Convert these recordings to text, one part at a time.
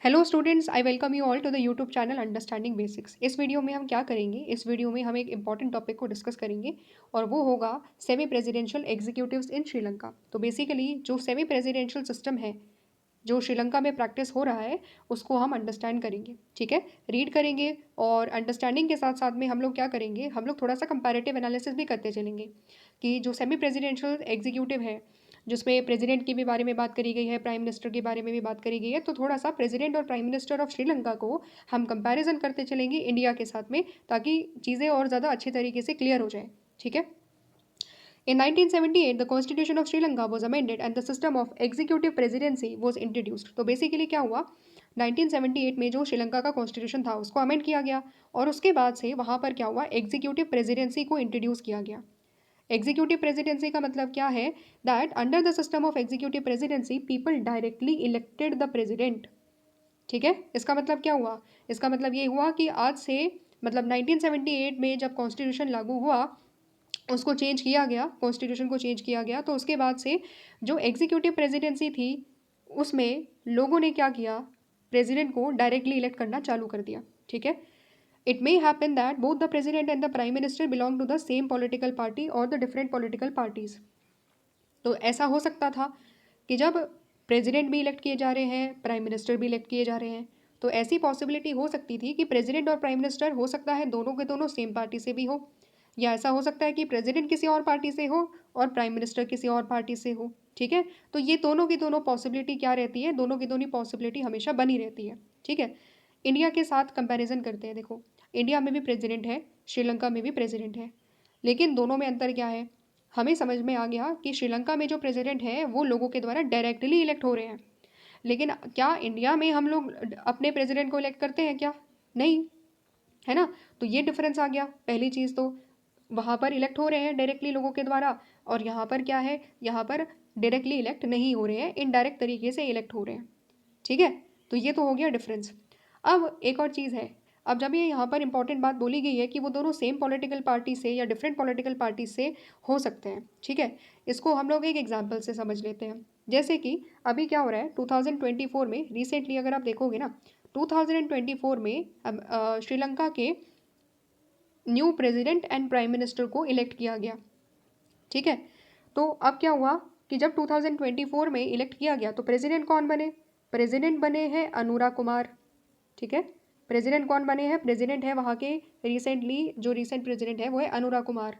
Hello students, I welcome you all to the YouTube channel understanding basics. इस video में हम क्या करेंगे? इस वीडियो में हम एक इंपॉर्टेंट टॉपिक को डिस्कस करेंगे और वो होगा सेमी प्रेसिडेंशियल एग्जीक्यूटिव्स इन श्रीलंका। तो बेसिकली जो सेमी प्रेसिडेंशियल सिस्टम है जो श्रीलंका में प्रैक्टिस हो रहा है उसको हम अंडरस्टैंड करेंगे। ठीक है, रीड करेंगे और अंडरस्टैंडिंग के साथ साथ में हम लोग क्या करेंगे, हम लोग थोड़ा सा कंपैरेटिव एनालिसिस भी करते चलेंगे कि जो सेमी प्रेसिडेंशियल एग्जीक्यूटिव है जिसमें प्रेसिडेंट की भी बारे में बात करी गई है, प्राइम मिनिस्टर के बारे में भी बात करी गई है, तो थोड़ा सा प्रेसिडेंट और प्राइम मिनिस्टर ऑफ श्रीलंका को हम कंपैरिजन करते चलेंगे इंडिया के साथ में, ताकि चीज़ें और ज़्यादा अच्छे तरीके से क्लियर हो जाए। ठीक है। In 1978, the Constitution of Sri Lanka was amended and the system of executive presidency was introduced. तो बेसिकली क्या हुआ, 1978 में जो श्रीलंका का कॉन्स्टिट्यूशन था उसको अमेंड किया गया और उसके बाद से वहाँ पर क्या हुआ, एग्जीक्यूटिव प्रेसिडेंसी को इंट्रोड्यूस किया गया। एग्जीक्यूटिव प्रेसिडेंसी का मतलब क्या है, that under the system of executive presidency people directly elected the president. ठीक है, इसका मतलब क्या हुआ, इसका मतलब ये हुआ कि आज से मतलब 1978 में जब कॉन्स्टिट्यूशन लागू हुआ उसको चेंज किया गया, कॉन्स्टिट्यूशन को चेंज किया गया, तो उसके बाद से जो एग्जीक्यूटिव प्रेसिडेंसी थी उसमें लोगों ने क्या किया, प्रेसिडेंट को डायरेक्टली इलेक्ट करना चालू कर दिया। ठीक है। It may happen that both the president and the prime minister belong to the same political party और द डिफरेंट पॉलिटिकल पार्टीज। तो ऐसा हो सकता था कि जब प्रेसिडेंट भी इलेक्ट किए जा रहे हैं, प्राइम मिनिस्टर भी इलेक्ट किए जा रहे हैं, तो ऐसी पॉसिबिलिटी हो सकती थी कि प्रेसिडेंट और प्राइम मिनिस्टर हो सकता है दोनों के दोनों सेम पार्टी से भी हो, या ऐसा हो सकता है कि प्रेसिडेंट किसी और पार्टी से हो और प्राइम मिनिस्टर किसी और पार्टी से हो। ठीक है, तो ये दोनों की दोनों पॉसिबिलिटी क्या रहती है, दोनों की दोनों पॉसिबिलिटी हमेशा बनी रहती है। ठीक है। इंडिया के साथ कंपैरिजन करते हैं। देखो, इंडिया में भी प्रेसिडेंट है, श्रीलंका में भी प्रेसिडेंट है, लेकिन दोनों में अंतर क्या है, हमें समझ में आ गया कि श्रीलंका में जो प्रेसिडेंट है वो लोगों के द्वारा डायरेक्टली इलेक्ट हो रहे हैं, लेकिन क्या इंडिया में हम लोग अपने प्रेसिडेंट को इलेक्ट करते हैं क्या? नहीं, है ना। तो ये डिफरेंस आ गया। पहली चीज़ तो वहाँ पर इलेक्ट हो रहे हैं डायरेक्टली लोगों के द्वारा, और यहाँ पर क्या है, यहाँ पर डायरेक्टली इलेक्ट नहीं हो रहे हैं, इनडायरेक्ट तरीके से इलेक्ट हो रहे हैं। ठीक है, तो ये तो हो गया डिफरेंस। अब एक और चीज़ है, अब जब ये यहाँ पर इंपॉर्टेंट बात बोली गई है कि वो दोनों सेम पॉलिटिकल पार्टी से या डिफरेंट पॉलिटिकल पार्टी से हो सकते हैं। ठीक है, इसको हम लोग एक एग्जाम्पल से समझ लेते हैं। जैसे कि अभी क्या हो रहा है 2024 में, रिसेंटली अगर आप देखोगे ना, 2024 में श्रीलंका के new president and prime minister को इलेक्ट किया गया। ठीक है, तो अब क्या हुआ कि जब 2024 में इलेक्ट किया गया तो प्रेसिडेंट कौन बने, प्रेसिडेंट बने हैं अनुरा कुमार। ठीक है, प्रेसिडेंट कौन बने हैं, प्रेसिडेंट है वहाँ के रिसेंटली जो रिसेंट प्रेसिडेंट है वो है अनुरा कुमार।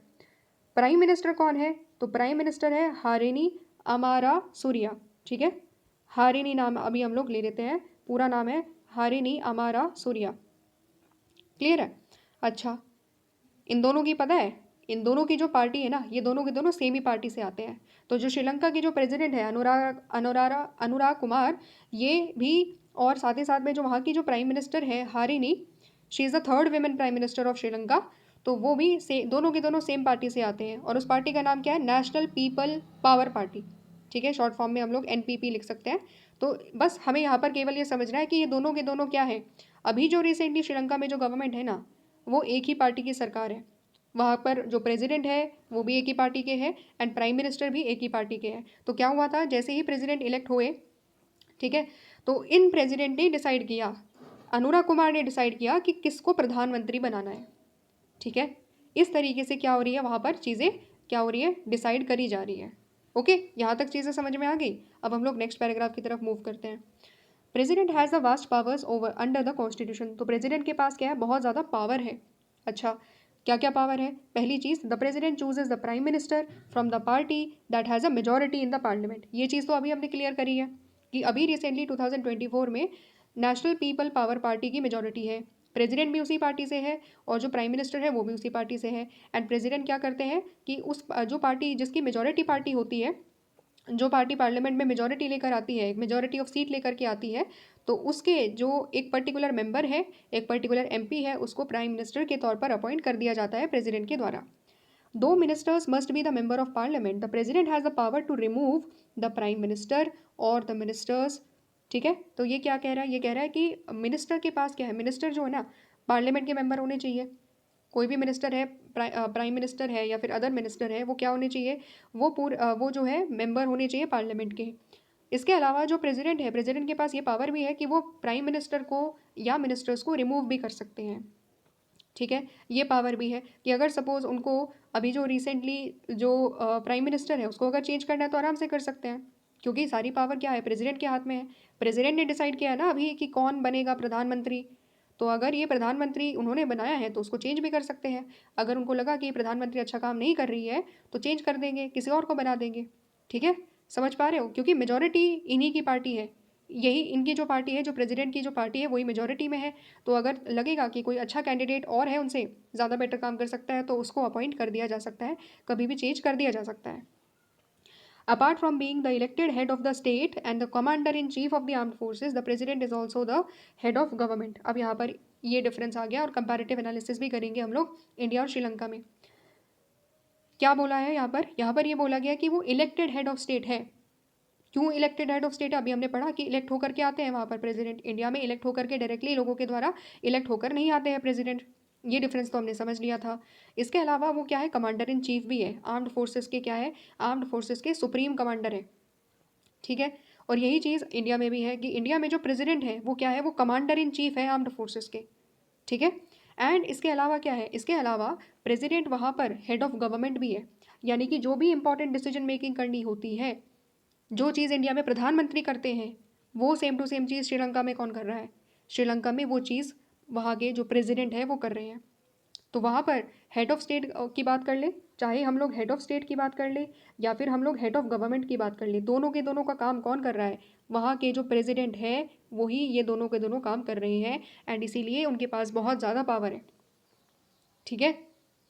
प्राइम मिनिस्टर कौन है, तो प्राइम मिनिस्टर है हारिनी अमारा सूर्या। ठीक है, हारिनी नाम अभी हम लोग ले लेते हैं, पूरा नाम है हारिनी अमारा सूर्या। क्लियर है। अच्छा, इन दोनों की पता है, इन दोनों की जो पार्टी है ना, ये दोनों के दोनों सेम ही पार्टी से आते हैं। तो जो श्रीलंका की जो प्रेसिडेंट है अनुराग कुमार, ये भी, और साथ ही साथ में जो वहाँ की जो प्राइम मिनिस्टर है Harini, she is the third women prime minister of Sri Lanka, तो वो भी दोनों के दोनों सेम पार्टी से आते हैं, और उस पार्टी का नाम क्या है, नेशनल पीपल पावर पार्टी। ठीक है, शॉर्ट फॉर्म में हम लोग एनपीपी लिख सकते हैं। तो बस हमें यहाँ पर केवल ये समझना है कि ये दोनों के दोनों क्या है, अभी जो रिसेंटली श्रीलंका में जो गवर्नमेंट है ना, वो एक ही पार्टी की सरकार है। वहाँ पर जो प्रेसिडेंट है वो भी एक ही पार्टी के हैं एंड प्राइम मिनिस्टर भी एक ही पार्टी के हैं। तो क्या हुआ था, जैसे ही प्रेसिडेंट इलेक्ट हुए, ठीक है, तो इन प्रेसिडेंट ने डिसाइड किया, अनुरा कुमार ने डिसाइड किया कि किसको प्रधानमंत्री बनाना है। ठीक है, इस तरीके से क्या हो रही है, वहाँ पर चीज़ें क्या हो रही है, डिसाइड करी जा रही है। ओके, यहाँ तक चीज़ें समझ में आ गई। अब हम लोग नेक्स्ट पैराग्राफ की तरफ मूव करते हैं। President has the vast powers over under the constitution. तो प्रेसिडेंट के पास क्या है, बहुत ज़्यादा पावर है। अच्छा, क्या क्या पावर है, पहली चीज़, the president chooses the prime minister from the party that has a majority in the parliament. ये चीज़ तो अभी हमने क्लियर करी है कि अभी रिसेंटली 2024 में नेशनल पीपल पावर पार्टी की मेजॉरिटी है, प्रेसिडेंट भी उसी पार्टी से है और जो प्राइम मिनिस्टर है वो भी उसी पार्टी से है। एंड प्रेसिडेंट क्या करते हैं कि उस जो पार्टी जिसकी मेजॉरिटी पार्टी होती है, जो पार्टी पार्लियामेंट में मेजॉरिटी लेकर आती है, एक मेजॉरिटी ऑफ सीट लेकर के आती है, तो उसके जो एक पर्टिकुलर मेंबर है, एक पर्टिकुलर एमपी है, उसको प्राइम मिनिस्टर के तौर पर अपॉइंट कर दिया जाता है प्रेसिडेंट के द्वारा। दो ministers must be the member of parliament, the president has the power to remove the prime minister और द मिनिस्टर्स। ठीक है, तो ये क्या कह रहा है, ये कह रहा है कि मिनिस्टर के पास क्या है, मिनिस्टर जो है ना पार्लियामेंट के मेंबर होने चाहिए। कोई भी मिनिस्टर है, प्राइम मिनिस्टर है या फिर अदर मिनिस्टर है, वो क्या होने चाहिए, वो जो है मेंबर होने चाहिए पार्लियामेंट के। इसके अलावा जो प्रेसिडेंट है, प्रेसिडेंट के पास ये पावर भी है कि वो प्राइम मिनिस्टर को या मिनिस्टर्स को रिमूव भी कर सकते हैं। ठीक है, ये पावर भी है कि अगर सपोज उनको अभी जो रिसेंटली जो प्राइम मिनिस्टर है उसको अगर चेंज करना है तो आराम से कर सकते हैं, क्योंकि सारी पावर क्या है, प्रेसिडेंट के हाथ में है। प्रेसिडेंट ने डिसाइड किया है ना अभी कि कौन बनेगा प्रधानमंत्री, तो अगर ये प्रधानमंत्री उन्होंने बनाया है तो उसको चेंज भी कर सकते हैं। अगर उनको लगा कि ये प्रधानमंत्री अच्छा काम नहीं कर रही है तो चेंज कर देंगे, किसी और को बना देंगे। ठीक है, समझ पा रहे हो, क्योंकि मेजोरिटी इन्हीं की पार्टी है, यही इनकी जो पार्टी है, जो प्रेसिडेंट की जो पार्टी है वही मेजोरिटी में है। तो अगर लगेगा कि कोई अच्छा कैंडिडेट और है उनसे ज़्यादा बेटर काम कर सकता है तो उसको अपॉइंट कर दिया जा सकता है, कभी भी चेंज कर दिया जा सकता है। Apart from being the elected head of the state and the commander in chief of the armed forces, the president is also the head of government. अब यहाँ पर ये डिफरेंस आ गया और कंपैरेटिव एनालिसिस भी करेंगे हम लोग इंडिया और श्रीलंका में। क्या बोला है यहाँ पर ये बोला गया कि वो इलेक्टेड हेड ऑफ स्टेट है। क्यों इलेक्टेड हेड ऑफ स्टेट है, अभी हमने पढ़ा कि इलेक्ट होकर के आते हैं वहाँ पर प्रेसिडेंट। इंडिया में इलेक्ट होकर के डायरेक्टली लोगों के द्वारा इलेक्ट होकर नहीं आते हैं प्रेसिडेंट। ये डिफरेंस तो हमने समझ लिया था। इसके अलावा वो क्या है, कमांडर इन चीफ भी है, आर्म्ड फोर्सेस के क्या है, आर्म्ड फोर्सेस के सुप्रीम कमांडर है। ठीक है, और यही चीज़ इंडिया में भी है कि इंडिया में जो प्रेसिडेंट है वो क्या है, वो कमांडर इन चीफ है आर्म्ड फोर्सेस के। ठीक है, एंड इसके अलावा क्या है, इसके अलावा प्रेसिडेंट वहाँ पर हेड ऑफ गवर्नमेंट भी है, यानी कि जो भी इंपॉर्टेंट डिसीजन मेकिंग करनी होती है, जो चीज़ इंडिया में प्रधानमंत्री करते हैं वो सेम टू सेम चीज़ श्रीलंका में कौन कर रहा है, श्रीलंका में वो चीज़ वहाँ के जो प्रेसिडेंट है वो कर रहे हैं। तो वहाँ पर हेड ऑफ स्टेट की बात कर ले, चाहे हम लोग हेड ऑफ स्टेट की बात कर ले या फिर हम लोग हेड ऑफ गवर्नमेंट की बात कर ले, दोनों के दोनों का काम कौन कर रहा है, वहाँ के जो प्रेसिडेंट है वही ये दोनों के दोनों काम कर रहे हैं, एंड इसीलिए उनके पास बहुत ज़्यादा पावर है। ठीक है,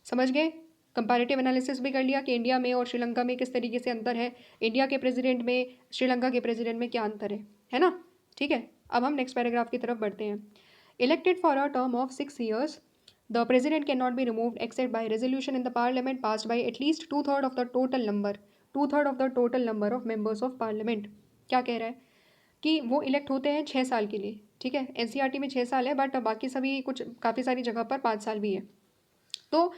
समझ गए। कंपैरेटिव एनालिसिस भी कर लिया कि इंडिया में और श्रीलंका में किस तरीके से अंतर है, इंडिया के प्रेसिडेंट में श्रीलंका के प्रेसिडेंट में क्या अंतर है ना। ठीक है, अब हम नेक्स्ट पैराग्राफ की तरफ बढ़ते हैं। Elected for a term of 6 years, the president can not be removed except by resolution in the parliament passed by at least 2/3 of the total number, 2/3 of the total number of members of parliament. क्या कह रहा है कि वो elect होते हैं 6 साल के लिए। ठीक है, एनसीईआरटी में 6 साल है, बट बाकी सभी कुछ काफ़ी सारी जगह पर 5 साल भी है। तो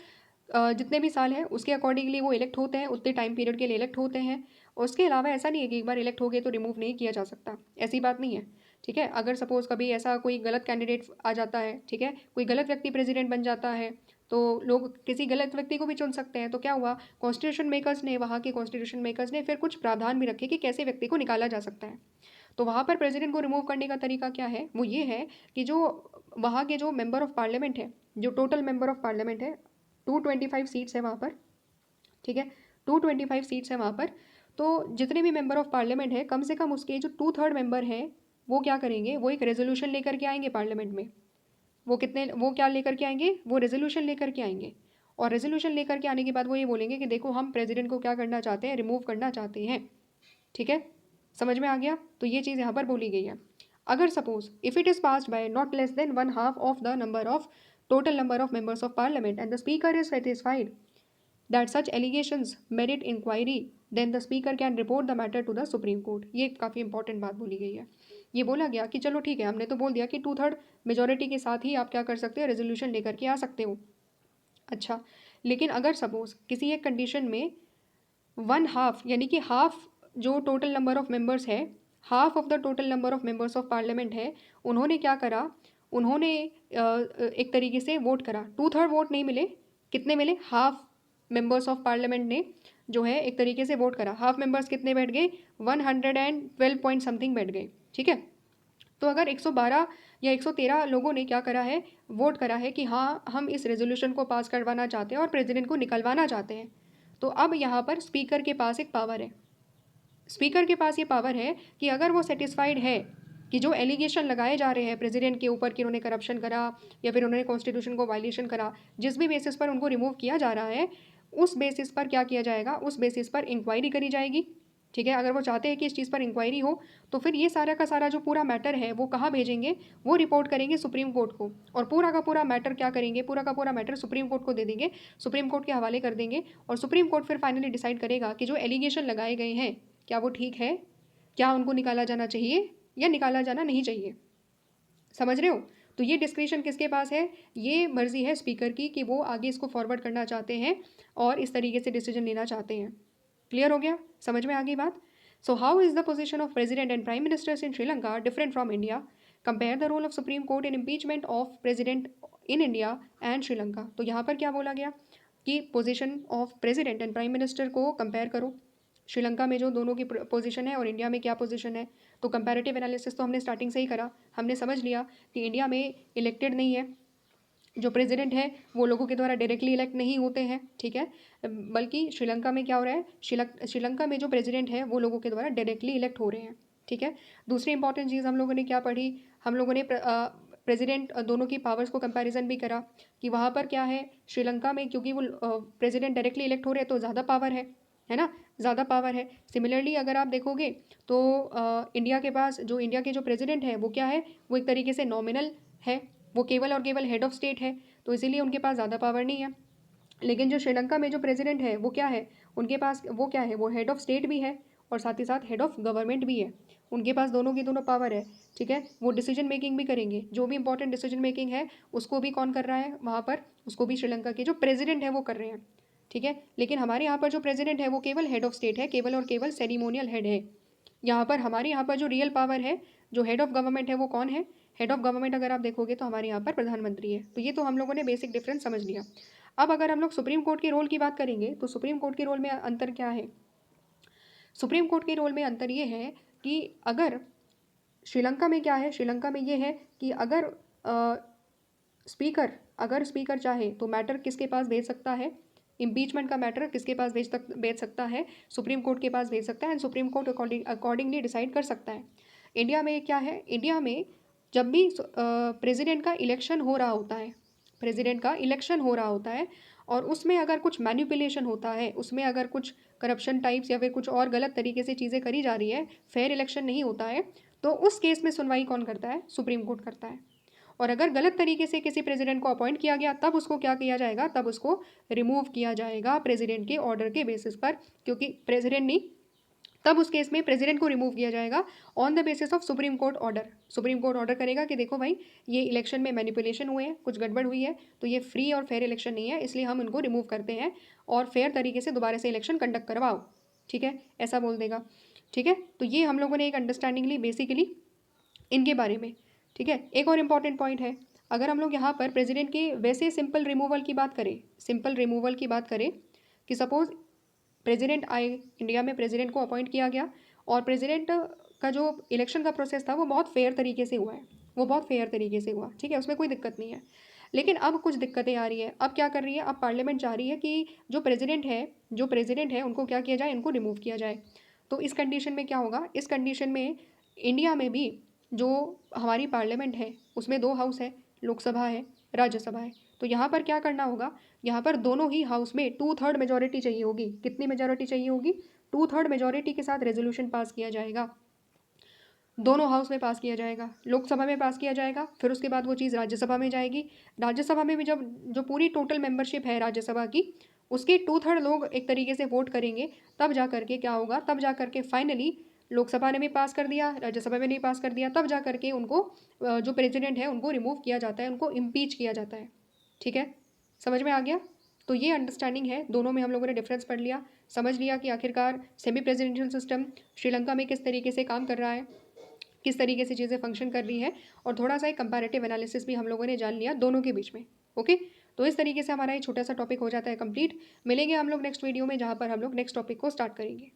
जितने भी साल हैं उसके अकॉर्डिंगली वो इलेक्ट होते हैं, उतने टाइम पीरियड के लिए इलेक्ट होते हैं। उसके अलावा ऐसा नहीं है कि एक बार इलेक्ट हो गए तो रिमूव नहीं किया जा सकता, ऐसी बात नहीं है। ठीक है, अगर सपोज़ कभी ऐसा कोई गलत कैंडिडेट आ जाता है, ठीक है, कोई गलत व्यक्ति प्रेसिडेंट बन जाता है, तो लोग किसी गलत व्यक्ति को भी चुन सकते हैं। तो क्या हुआ, कॉन्स्टिट्यूशन मेकर्स ने, वहाँ के कॉन्स्टिट्यूशन मेकर्स ने फिर कुछ प्रावधान भी रखे कि कैसे व्यक्ति को निकाला जा सकता है। तो वहाँ पर प्रेसिडेंट को रिमूव करने का तरीका क्या है, वो ये है कि जो वहाँ के जो मेंबर ऑफ पार्लियामेंट है, जो टोटल मेंबर ऑफ पार्लियामेंट है, 225 सीट्स है वहाँ पर। ठीक है, 225 सीट्स है वहाँ पर। तो जितने भी मेंबर ऑफ पार्लियामेंट है, कम से कम उसके जो 2/3 मेंबर हैं वो क्या करेंगे, वो एक रेजोल्यूशन लेकर के आएंगे पार्लियामेंट में। वो क्या लेकर के आएंगे, वो रेजोल्यूशन लेकर के आएंगे। और रेजोल्यूशन लेकर के आने के बाद वो ये बोलेंगे कि देखो हम प्रेसिडेंट को क्या करना चाहते हैं, रिमूव करना चाहते हैं। ठीक है, समझ में आ गया। तो ये चीज़ यहाँ पर बोली गई है। अगर suppose if it is passed by not less than 1/2 of the number of total number of members of parliament and the speaker is satisfied that such allegations merit inquiry, then the speaker can report the matter to the supreme court। ये काफ़ी important बात बोली गई है। ये बोला गया कि चलो ठीक है, हमने तो बोल दिया कि 2/3 मेजोरिटी के साथ ही आप क्या कर सकते हो, रेजोल्यूशन लेकर के आ सकते हो। अच्छा, लेकिन अगर सपोज किसी एक कंडीशन में 1/2 यानी कि हाफ जो टोटल नंबर ऑफ मेंबर्स है, half of the total number of members of parliament है, उन्होंने क्या करा, उन्होंने एक तरीके से वोट करा, 2/3 वोट नहीं मिले, कितने मिले, हाफ मेंबर्स ऑफ पार्लियामेंट ने जो है एक तरीके से वोट करा। हाफ मेंबर्स कितने बैठ गए, 112 पॉइंट समथिंग बैठ गए। ठीक है, तो अगर 112 या 113 लोगों ने क्या करा है, वोट करा है कि हाँ हम इस रेजोल्यूशन को पास करवाना चाहते हैं और प्रेसिडेंट को निकलवाना चाहते हैं, तो अब यहाँ पर स्पीकर के पास एक पावर है। स्पीकर के पास ये पावर है कि अगर वो सेटिस्फाइड है कि जो एलिगेशन लगाए जा रहे हैं प्रेसिडेंट के ऊपर कि उन्होंने करप्शन करा या फिर उन्होंने कॉन्स्टिट्यूशन को वायलेशन करा, जिस भी बेसिस पर उनको रिमूव किया जा रहा है, उस बेसिस पर क्या किया जाएगा, उस बेसिस पर इंक्वायरी करी जाएगी। ठीक है, अगर वो चाहते हैं कि इस चीज़ पर इंक्वायरी हो तो फिर ये सारा का सारा जो पूरा मैटर है वो कहाँ भेजेंगे, वो रिपोर्ट करेंगे सुप्रीम कोर्ट को, और पूरा का पूरा मैटर क्या करेंगे, पूरा का पूरा मैटर सुप्रीम कोर्ट को दे देंगे, सुप्रीम कोर्ट के हवाले कर देंगे, और सुप्रीम कोर्ट फिर फाइनली डिसाइड करेगा कि जो एलिगेशन लगाए गए हैं क्या वो ठीक है, क्या उनको निकाला जाना चाहिए या निकाला जाना नहीं चाहिए। समझ रहे हो। तो ये डिस्क्रिशन किसके पास है, ये मर्जी है स्पीकर की कि वो आगे इसको फॉरवर्ड करना चाहते हैं और इस तरीके से डिसीजन लेना चाहते हैं। क्लियर हो गया, समझ में आ गई बात। So how is the position of president and prime ministers in Sri Lanka different from India? Compare the role of Supreme Court in impeachment of president in India and Sri Lanka. तो यहाँ पर क्या बोला गया कि position of president and prime minister को compare करो, श्रीलंका में जो दोनों की पोजीशन है और इंडिया में क्या पोजीशन है। तो कंपैरेटिव एनालिसिस तो हमने स्टार्टिंग से ही करा, हमने समझ लिया कि इंडिया में इलेक्टेड नहीं है, जो प्रेसिडेंट है वो लोगों के द्वारा डायरेक्टली इलेक्ट नहीं होते हैं, ठीक है, बल्कि श्रीलंका में क्या हो रहा है, श्रीलंका में जो प्रेसिडेंट है वो लोगों के द्वारा डायरेक्टली इलेक्ट हो रहे हैं, ठीक है। दूसरी इंपॉर्टेंट चीज़ हम लोगों ने क्या पढ़ी, हम लोगों ने प्रेसिडेंट दोनों की पावर्स को कंपैरिजन भी करा कि वहाँ पर क्या है, श्रीलंका में क्योंकि वो प्रेसिडेंट डायरेक्टली इलेक्ट हो रहे हैं तो ज़्यादा पावर है ना, ज़्यादा पावर है। सिमिलरली अगर आप देखोगे तो इंडिया के पास जो इंडिया के जो प्रेसिडेंट है वो क्या है, वो एक तरीके से नॉमिनल है, वो केवल और केवल हेड ऑफ स्टेट है, तो इसीलिए उनके पास ज़्यादा पावर नहीं है। लेकिन जो श्रीलंका में जो प्रेसिडेंट है वो क्या है, उनके पास वो क्या है, वो हेड ऑफ स्टेट भी है और साथ ही साथ हेड ऑफ गवर्नमेंट भी है, उनके पास दोनों की दोनों पावर है, ठीक है। वो डिसीजन मेकिंग भी करेंगे, जो भी इंपॉर्टेंट डिसीजन मेकिंग है उसको भी कौन कर रहा है वहाँ पर, उसको भी श्रीलंका के जो प्रेसिडेंट है वो कर रहे हैं, ठीक है। लेकिन हमारे यहाँ पर जो प्रेसिडेंट है वो केवल हेड ऑफ स्टेट है, केवल और केवल सेरिमोनियल हेड है। यहाँ पर हमारे यहाँ पर जो रियल पावर है, जो हेड ऑफ गवर्नमेंट है वो कौन है, हेड ऑफ गवर्नमेंट अगर आप देखोगे तो हमारे यहाँ पर प्रधानमंत्री है। तो ये तो हम लोगों ने बेसिक डिफरेंस समझ लिया। अब अगर हम लोग सुप्रीम कोर्ट के रोल की बात करेंगे तो सुप्रीम कोर्ट के रोल में अंतर क्या है। सुप्रीम कोर्ट के रोल में अंतर ये है कि अगर श्रीलंका में क्या है, श्रीलंका में ये है कि अगर स्पीकर चाहे तो मैटर किसके पास भेज सकता है, इम्पीचमेंट का मैटर किसके पास भेज सकता है, सुप्रीम कोर्ट के पास भेज सकता है and supreme court accordingly decide कर सकता है। इंडिया में क्या है, इंडिया में जब भी प्रेसिडेंट का इलेक्शन हो रहा होता है, प्रेसिडेंट का इलेक्शन हो रहा होता है और उसमें अगर कुछ मैनिपुलेशन होता है, उसमें अगर कुछ करप्शन टाइप्स या फिर कुछ और गलत तरीके से चीज़ें करी जा रही है, फेयर इलेक्शन नहीं होता है, तो उस केस में सुनवाई कौन करता है, सुप्रीम कोर्ट करता है। और अगर गलत तरीके से किसी प्रेसिडेंट को अपॉइंट किया गया तब उसको क्या किया जाएगा, तब उसको रिमूव किया जाएगा प्रेसिडेंट के ऑर्डर के बेसिस पर, क्योंकि प्रेसिडेंट नहीं, तब उस केस में प्रेसिडेंट को रिमूव किया जाएगा on the basis of supreme court order. Supreme court order करेगा कि देखो भाई ये इलेक्शन में मैनिपुलेशन हुए हैं, कुछ गड़बड़ हुई है, तो ये फ्री और फेयर इलेक्शन नहीं है, इसलिए हम उनको रिमूव करते हैं और फेयर तरीके से दोबारा से इलेक्शन कंडक्ट करवाओ, ठीक है, ऐसा बोल देगा, ठीक है। तो ये हम लोगों ने एक अंडरस्टैंडिंग ली बेसिकली इनके बारे में, ठीक है। एक और इम्पॉर्टेंट पॉइंट है, अगर हम लोग यहाँ पर प्रेसिडेंट के वैसे सिंपल रिमूवल की बात करें, सिंपल रिमूवल की बात करें कि सपोज प्रेसिडेंट आए, इंडिया में प्रेसिडेंट को अपॉइंट किया गया और प्रेसिडेंट का जो इलेक्शन का प्रोसेस था वो बहुत फेयर तरीके से हुआ है, वो बहुत फेयर तरीके से हुआ, ठीक है, उसमें कोई दिक्कत नहीं है। लेकिन अब कुछ दिक्कतें आ रही है, अब क्या कर रही है, अब पार्लियामेंट चाह रही है कि जो प्रेसिडेंट है उनको क्या किया जाए, इनको रिमूव किया जाए। तो इस कंडीशन में क्या होगा, इस कंडीशन में इंडिया में भी जो हमारी पार्लियामेंट है उसमें 2 हाउस है, लोकसभा है, राज्यसभा है। तो यहाँ पर क्या करना होगा, यहाँ पर दोनों ही हाउस में 2/3 मेजॉरिटी चाहिए होगी। कितनी मेजॉरिटी चाहिए होगी, 2/3 मेजॉरिटी के साथ रेजोल्यूशन पास किया जाएगा, दोनों हाउस में पास किया जाएगा, लोकसभा में पास किया जाएगा, फिर उसके बाद वो चीज़ राज्यसभा में जाएगी। राज्यसभा में भी जब जो पूरी टोटल मेंबरशिप है राज्यसभा की, उसके 2/3 लोग एक तरीके से वोट करेंगे, तब जा करके क्या होगा, तब जा करके फाइनली लोकसभा ने भी पास कर दिया, राज्यसभा में नहीं पास कर दिया, तब जा करके उनको जो प्रेसिडेंट है उनको रिमूव किया जाता है, उनको इम्पीच किया जाता है, ठीक है, समझ में आ गया। तो ये अंडरस्टैंडिंग है, दोनों में हम लोगों ने डिफरेंस पढ़ लिया, समझ लिया कि आखिरकार सेमी प्रेसिडेंशियल सिस्टम श्रीलंका में किस तरीके से काम कर रहा है, किस तरीके से चीज़ें फंक्शन कर रही है, और थोड़ा सा एक कंपैरेटिव एनालिसिस भी हम लोगों ने जान लिया दोनों के बीच में। ओके, तो इस तरीके से हमारा ये छोटा सा टॉपिक हो जाता है कंप्लीट। मिलेंगे हम लोग नेक्स्ट वीडियो में, जहाँ पर हम लोग नेक्स्ट टॉपिक को स्टार्ट करेंगे।